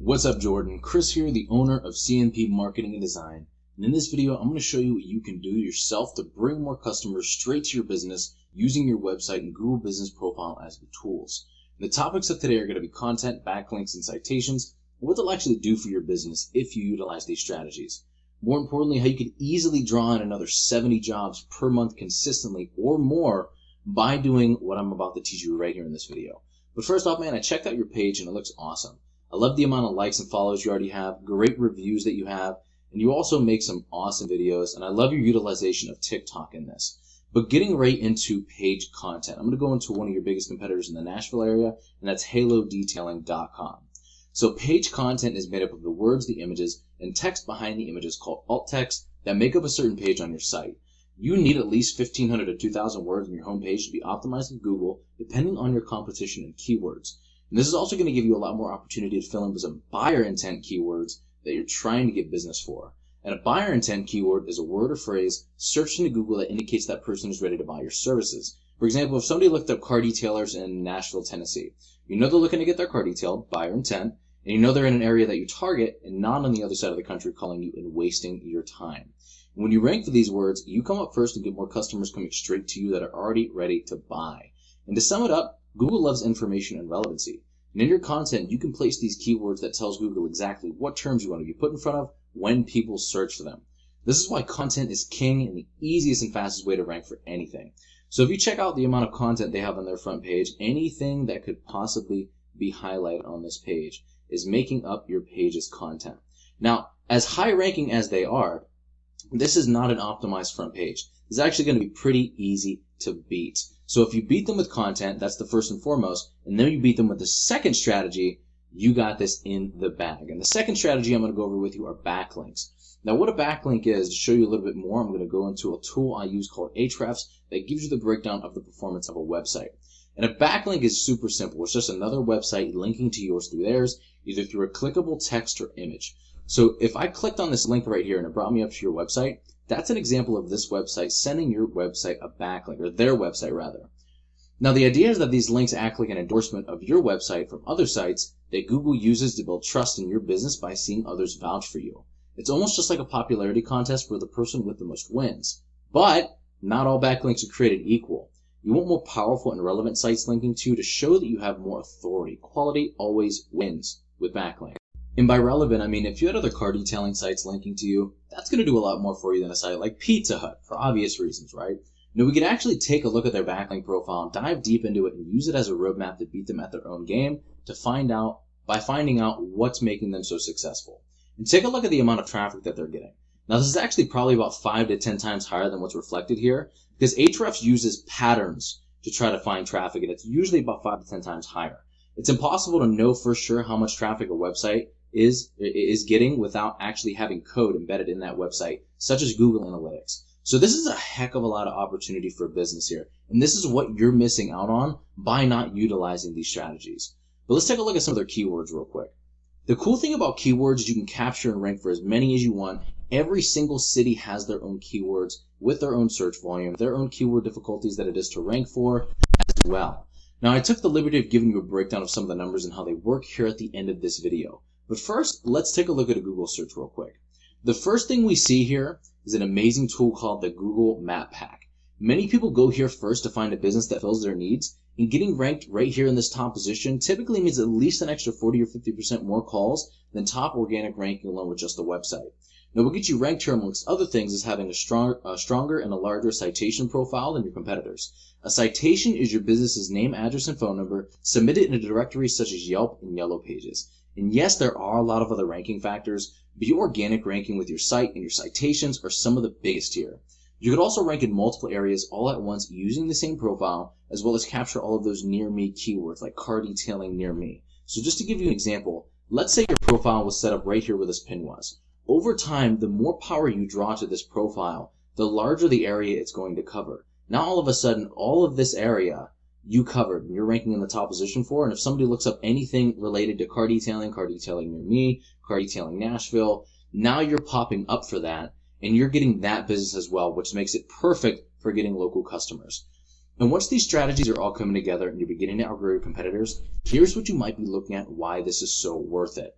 What's up, Jordan? Chris here, the owner of CNP Marketing and Design. And in this video, I'm going to show you what you can do yourself to bring more customers straight to your business using your website and Google Business Profile as the tools. And the topics of today are going to be content, backlinks, and citations, and what they'll actually do for your business if you utilize these strategies. More importantly, how you can easily draw in another 70 jobs per month consistently or more by doing what I'm about to teach you right here in this video. But first off, man, I checked out your page and it looks awesome. I love the amount of likes and follows you already have, great reviews that you have, and you also make some awesome videos, and I love your utilization of TikTok in this. But getting right into page content, I'm going to go into one of your biggest competitors in the Nashville area, and that's halodetailing.com. So page content is made up of the words, the images, and text behind the images called alt text that make up a certain page on your site. You need at least 1,500 to 2,000 words on your homepage to be optimized in Google, depending on your competition and keywords. And this is also going to give you a lot more opportunity to fill in with some buyer intent keywords that you're trying to get business for. And a buyer intent keyword is a word or phrase searched into Google that indicates that person is ready to buy your services. For example, if somebody looked up car detailers in Nashville, Tennessee, you know they're looking to get their car detailed, buyer intent, and you know they're in an area that you target and not on the other side of the country calling you and wasting your time. And when you rank for these words, you come up first and get more customers coming straight to you that are already ready to buy. And to sum it up, Google loves information and relevancy. And in your content, you can place these keywords that tells Google exactly what terms you want to be put in front of when people search for them. This is why content is king and the easiest and fastest way to rank for anything. So if you check out the amount of content they have on their front page, anything that could possibly be highlighted on this page is making up your page's content. Now, as high ranking as they are, this is not an optimized front page. It's actually going to be pretty easy to beat. So if you beat them with content, that's the first and foremost, and then you beat them with the second strategy, you got this in the bag. And the second strategy I'm going to go over with you are backlinks. Now what a backlink is, to show you a little bit more, I'm going to go into a tool I use called Ahrefs that gives you the breakdown of the performance of a website. And a backlink is super simple. It's just another website linking to yours through theirs, either through a clickable text or image. So if I clicked on this link right here and it brought me up to your website, that's an example of this website sending your website a backlink, or their website rather. Now the idea is that these links act like an endorsement of your website from other sites that Google uses to build trust in your business by seeing others vouch for you. It's almost just like a popularity contest where the person with the most wins. But not all backlinks are created equal. You want more powerful and relevant sites linking to you to show that you have more authority. Quality always wins with backlinks. And by relevant, I mean if you had other car detailing sites linking to you, that's going to do a lot more for you than a site like Pizza Hut, for obvious reasons, right? Now we can actually take a look at their backlink profile and dive deep into it and use it as a roadmap to beat them at their own game by finding out what's making them so successful. And take a look at the amount of traffic that they're getting. Now this is actually probably about 5 to 10 times higher than what's reflected here, because Ahrefs uses patterns to try to find traffic, and it's usually about 5 to 10 times higher. It's impossible to know for sure how much traffic a website is getting without actually having code embedded in that website, such as Google Analytics. So this is a heck of a lot of opportunity for business here, and this is what you're missing out on by not utilizing these strategies. But let's take a look at some of their keywords real quick. The cool thing about keywords is you can capture and rank for as many as you want. Every single city has their own keywords with their own search volume, their own keyword difficulties that it is to rank for as well. Now I took the liberty of giving you a breakdown of some of the numbers and how they work here at the end of this video. But first, let's take a look at a Google search real quick. The first thing we see here is an amazing tool called the Google Map Pack. Many people go here first to find a business that fills their needs, and getting ranked right here in this top position typically means at least an extra 40 or 50% more calls than top organic ranking alone with just the website. Now what gets you ranked here amongst other things is having a stronger and a larger citation profile than your competitors. A citation is your business's name, address, and phone number submitted in a directory such as Yelp and Yellow Pages. And yes, there are a lot of other ranking factors, but your organic ranking with your site and your citations are some of the biggest here. You could also rank in multiple areas all at once using the same profile, as well as capture all of those near me keywords like car detailing near me. So just to give you an example, let's say your profile was set up right here where this pin was. Over time, the more power you draw to this profile, the larger the area it's going to cover. Now all of a sudden, all of this area you covered and you're ranking in the top position for, and if somebody looks up anything related to car detailing near me, car detailing Nashville, now you're popping up for that and you're getting that business as well, which makes it perfect for getting local customers. And once these strategies are all coming together and you're beginning to outgrow your competitors, here's what you might be looking at why this is so worth it.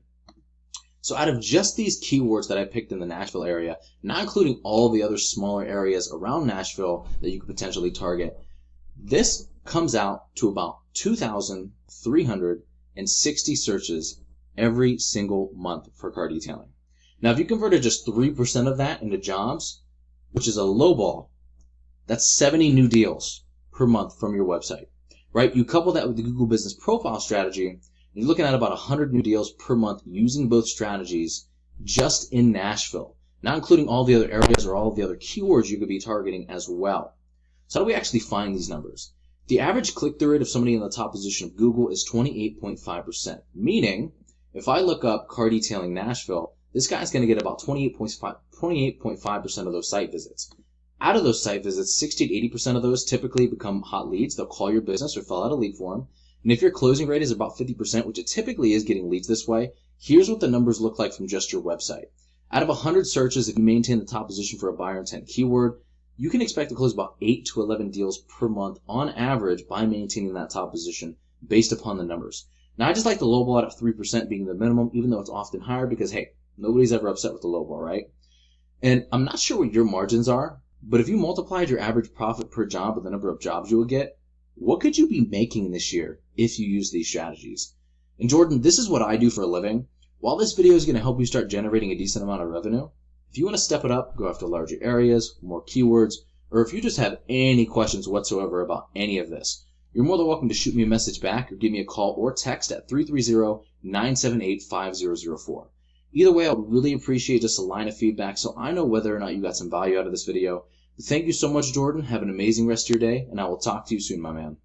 So out of just these keywords that I picked in the Nashville area, not including all the other smaller areas around Nashville that you could potentially target, this comes out to about 2,360 searches every single month for car detailing. Now, if you converted just 3% of that into jobs, which is a low ball, that's 70 new deals per month from your website, right? You couple that with the Google Business Profile strategy, and you're looking at about 100 new deals per month using both strategies just in Nashville, not including all the other areas or all the other keywords you could be targeting as well. So how do we actually find these numbers? The average click-through rate of somebody in the top position of Google is 28.5%, meaning if I look up car detailing Nashville, this guy's going to get about 28.5% of those site visits. Out of those site visits, 60 to 80% of those typically become hot leads. They'll call your business or fill out a lead form. And if your closing rate is about 50%, which it typically is getting leads this way, here's what the numbers look like from just your website. Out of 100 searches, if you maintain the top position for a buyer intent keyword, you can expect to close about 8 to 11 deals per month on average by maintaining that top position based upon the numbers. Now, I just like the lowball at 3% being the minimum, even though it's often higher because, hey, nobody's ever upset with the lowball, right? And I'm not sure what your margins are, but if you multiplied your average profit per job with the number of jobs you would get, what could you be making this year if you use these strategies? And Jordan, this is what I do for a living. While this video is going to help you start generating a decent amount of revenue, if you want to step it up, go after larger areas, more keywords, or if you just have any questions whatsoever about any of this, you're more than welcome to shoot me a message back or give me a call or text at 330-978-5004. Either way, I would really appreciate just a line of feedback so I know whether or not you got some value out of this video. Thank you so much, Jordan. Have an amazing rest of your day, and I will talk to you soon, my man.